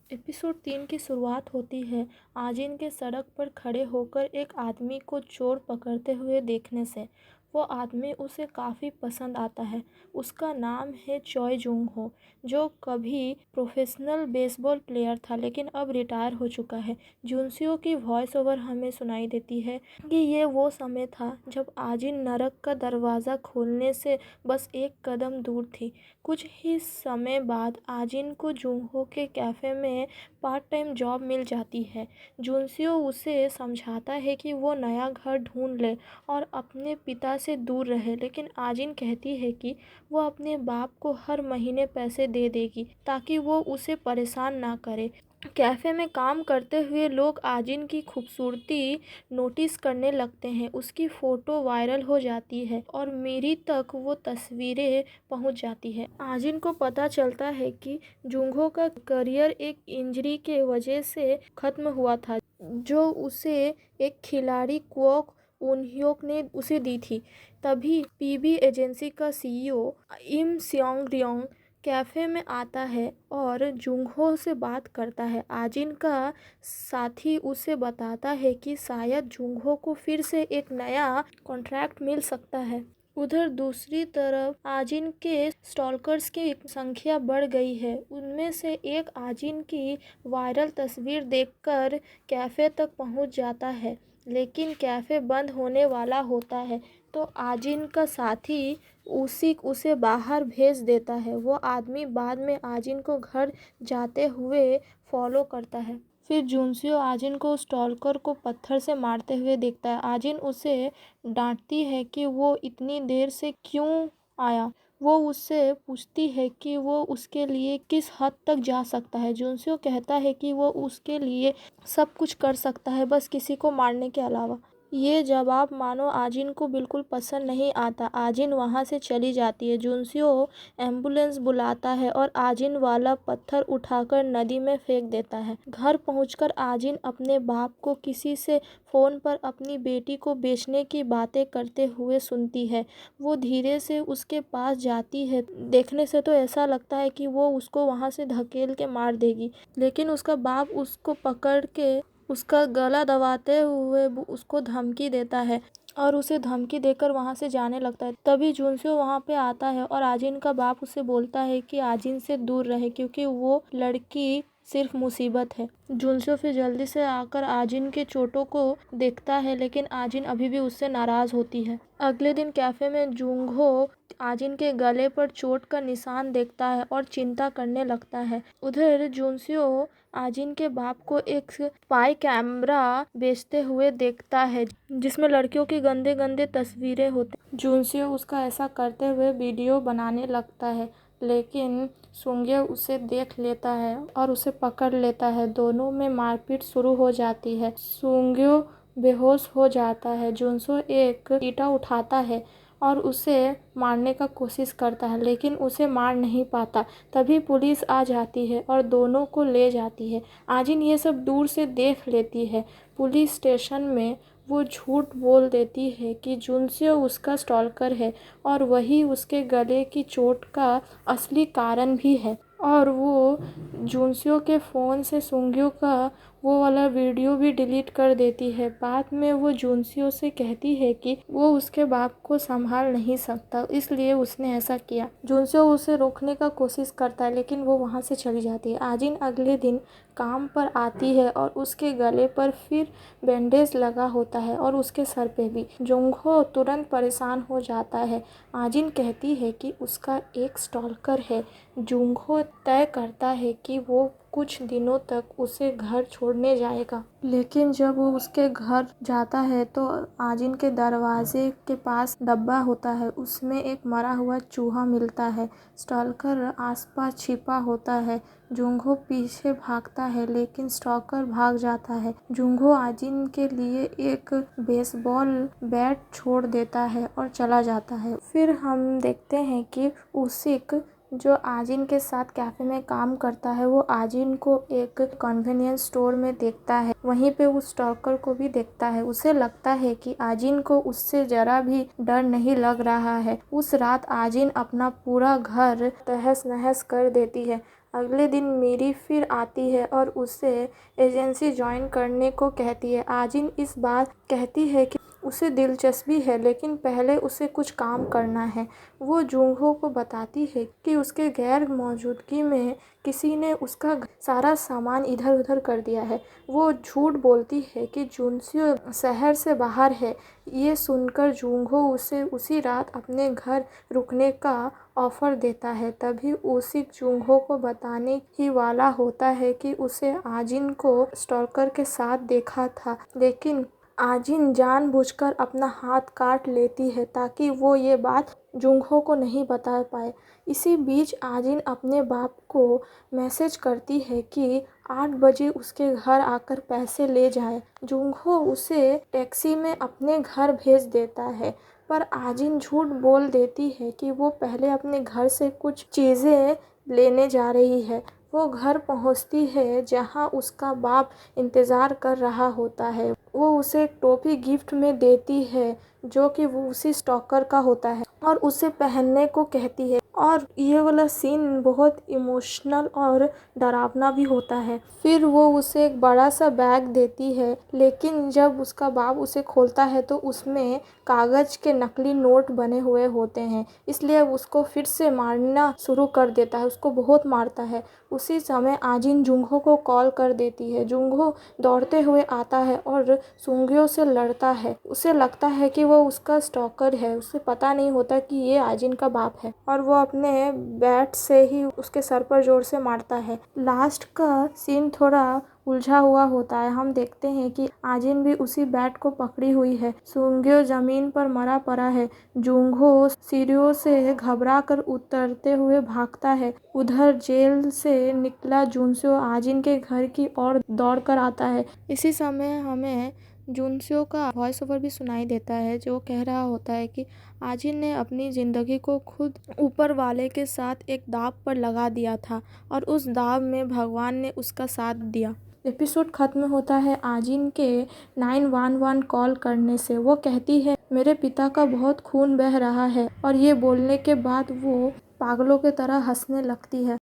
Episode 3 की शुरुआत होती है आजिन के सड़क पर खड़े होकर एक आदमी को चोर पकड़ते हुए देखने से। वो आदमी उसे काफ़ी पसंद आता है। उसका नाम है चॉय जुंग हो, जो कभी प्रोफेशनल बेसबॉल प्लेयर था लेकिन अब रिटायर हो चुका है। जुनसियो की वॉइस ओवर हमें सुनाई देती है कि ये वो समय था जब आजिन नरक का दरवाज़ा खोलने से बस एक कदम दूर थी। कुछ ही समय बाद आजिन को जुंगहो के कैफ़े में पार्ट टाइम जॉब मिल जाती है। जुनसियो उसे समझाता है कि वो नया घर ढूंढ ले और अपने पिता से दूर रहे, लेकिन आजिन कहती है कि वो अपने बाप को हर महीने पैसे दे देगी ताकि वो उसे परेशान ना करे। कैफ़े में काम करते हुए लोग आजिन की खूबसूरती नोटिस करने लगते हैं। उसकी फ़ोटो वायरल हो जाती है और मेरी तक वो तस्वीरें पहुंच जाती है। आजिन को पता चलता है कि जुंगहो का करियर एक इंजरी के वजह से ख़त्म हुआ था, जो उसे एक खिलाड़ी क्वॉक उनह्योक ने उसे दी थी। तभी पीबी एजेंसी का सीईओ इम सियोंग रियोंग कैफ़े में आता है और जुंगहो से बात करता है। आजिन का साथी उसे बताता है कि शायद जुंगहो को फिर से एक नया कॉन्ट्रैक्ट मिल सकता है। उधर दूसरी तरफ आजिन के स्टॉकर्स की संख्या बढ़ गई है। उनमें से एक आजिन की वायरल तस्वीर देखकर कैफ़े तक पहुंच जाता है, लेकिन कैफ़े बंद होने वाला होता है तो आजिन का साथी उसे बाहर भेज देता है। वो आदमी बाद में आजिन को घर जाते हुए फॉलो करता है। फिर जुनसियो आजिन को स्टॉकर को पत्थर से मारते हुए देखता है। आजिन उसे डांटती है कि वो इतनी देर से क्यों आया। वो उससे पूछती है कि वो उसके लिए किस हद तक जा सकता है। जुनसियो कहता है कि वो उसके लिए सब कुछ कर सकता है, बस किसी को मारने के अलावा। ये जवाब मानो आजिन को बिल्कुल पसंद नहीं आता। आजिन वहाँ से चली जाती है। जुनसियो एम्बुलेंस बुलाता है और आजिन वाला पत्थर उठाकर नदी में फेंक देता है। घर पहुंचकर आजिन अपने बाप को किसी से फ़ोन पर अपनी बेटी को बेचने की बातें करते हुए सुनती है। वो धीरे से उसके पास जाती है। देखने से तो ऐसा लगता है कि वो उसको वहाँ से धकेल के मार देगी, लेकिन उसका बाप उसको पकड़ के उसका गला दबाते हुए उसको धमकी देता है और उसे धमकी देकर वहाँ से जाने लगता है। तभी जुनसियो वहाँ पे आता है और आजिन का बाप उसे बोलता है कि आजिन से दूर रहे क्योंकि वो लड़की सिर्फ मुसीबत है। जुनसियो फिर जल्दी से आकर आजिन के चोटों को देखता है, लेकिन आजिन अभी भी उससे नाराज़ होती है। अगले दिन कैफ़े में जुंगहो आजिन के गले पर चोट का निशान देखता है और चिंता करने लगता है। उधर जुनसियो आजिन के बाप को एक स्पाई कैमरा बेचते हुए देखता है जिसमें लड़कियों की गंदे गंदे तस्वीरें होती। जुनसियो उसका ऐसा करते हुए वीडियो बनाने लगता है, लेकिन सुंग्यो उसे देख लेता है और उसे पकड़ लेता है। दोनों में मारपीट शुरू हो जाती है। सुंग्यो बेहोश हो जाता है। जुनसियो एक ईंट उठाता है और उसे मारने का कोशिश करता है, लेकिन उसे मार नहीं पाता। तभी पुलिस आ जाती है और दोनों को ले जाती है। आजिन ये सब दूर से देख लेती है। पुलिस स्टेशन में वो झूठ बोल देती है कि जुनसियो उसका स्टॉकर है और वही उसके गले की चोट का असली कारण भी है। और वो जुनसियो के फ़ोन से सुंग्यो का वो वाला वीडियो भी डिलीट कर देती है। बाद में वो जुनसियो से कहती है कि वो उसके बाप को संभाल नहीं सकता, इसलिए उसने ऐसा किया। जुनसियो उसे रोकने का कोशिश करता है, लेकिन वो वहाँ से चली जाती है। आजिन अगले दिन काम पर आती है और उसके गले पर फिर बैंडेज लगा होता है और उसके सर पे भी। जुंगहो तुरंत परेशान हो जाता है। आजिन कहती है कि उसका एक स्टॉकर है। जुंगहो तय करता है कि वो कुछ दिनों तक उसे घर छोड़ने जाएगा, लेकिन जब वो उसके घर जाता है तो आजिन के दरवाजे के पास डब्बा होता है। उसमें एक मरा हुआ चूहा मिलता है। स्टॉकर आसपास छिपा होता है। जुंगहो पीछे भागता है, लेकिन स्टॉकर भाग जाता है। जुंगहो आजिन के लिए एक बेसबॉल बैट छोड़ देता है और चला जाता है। फिर हम देखते हैं कि उसिक, जो आजिन के साथ कैफ़े में काम करता है, वो आजिन को एक कन्वीनियंस स्टोर में देखता है। वहीं पे उस स्टॉकर को भी देखता है। उसे लगता है कि आजिन को उससे जरा भी डर नहीं लग रहा है। उस रात आजिन अपना पूरा घर तहस नहस कर देती है। अगले दिन मीरी फिर आती है और उसे एजेंसी ज्वाइन करने को कहती है। आजिन इस बात कहती है कि उसे दिलचस्पी है, लेकिन पहले उसे कुछ काम करना है। वो जुंगहो को बताती है कि उसके गैर मौजूदगी में किसी ने उसका सारा सामान इधर उधर कर दिया है। वो झूठ बोलती है कि जुनस्यो शहर से बाहर है। ये सुनकर जुंगहो उसे उसी रात अपने घर रुकने का ऑफर देता है। तभी उसिक जुंगहो को बताने ही वाला होता है कि उसे आजिन को स्टॉकर के साथ देखा था, लेकिन आजिन जानबूझकर अपना हाथ काट लेती है ताकि वो ये बात जुंगहो को नहीं बता पाए। इसी बीच आजिन अपने बाप को मैसेज करती है कि 8 बजे उसके घर आकर पैसे ले जाए। जुंगहो उसे टैक्सी में अपने घर भेज देता है, पर आजिन झूठ बोल देती है कि वो पहले अपने घर से कुछ चीज़ें लेने जा रही है। वो घर पहुंचती है जहां उसका बाप इंतज़ार कर रहा होता है। वो उसे एक टोपी गिफ्ट में देती है जो कि वो उसी स्टॉकर का होता है और उसे पहनने को कहती है। और ये वाला सीन बहुत इमोशनल और डरावना भी होता है। फिर वो उसे एक बड़ा सा बैग देती है, लेकिन जब उसका बाप उसे खोलता है तो उसमें कागज़ के नकली नोट बने हुए होते हैं, इसलिए उसको फिर से मारना शुरू कर देता है, उसको बहुत मारता है। उसी समय आजिन जुंगहो को कॉल कर देती है। जुंगहो दौड़ते हुए आता है और सुंग्यो से लड़ता है। उसे लगता है कि वो उसका स्टॉकर है, उसे पता नहीं होता कि ये आजिन का बाप है और वो अपने बैट से ही उसके सर पर जोर से मारता है। लास्ट का सीन थोड़ा उलझा हुआ होता है। हम देखते हैं कि आजिन भी उसी बैट को पकड़ी हुई है। सुंग्यो जमीन पर मरा पड़ा है। जुंगहो सीढ़ियों से घबरा कर उतरते हुए भागता है। उधर जेल से निकला जुनस्यो आजिन के घर की ओर दौड़ कर आता है। इसी समय हमें जुनस्यो का वॉइस ओवर भी सुनाई देता है, जो कह रहा होता है कि आजिन ने अपनी ज़िंदगी को खुद ऊपर वाले के साथ एक दांव पर लगा दिया था और उस दांव में भगवान ने उसका साथ दिया। एपिसोड खत्म होता है आजिन के 911 कॉल करने से। वो कहती है, मेरे पिता का बहुत खून बह रहा है, और ये बोलने के बाद वो पागलों की तरह हंसने लगती है।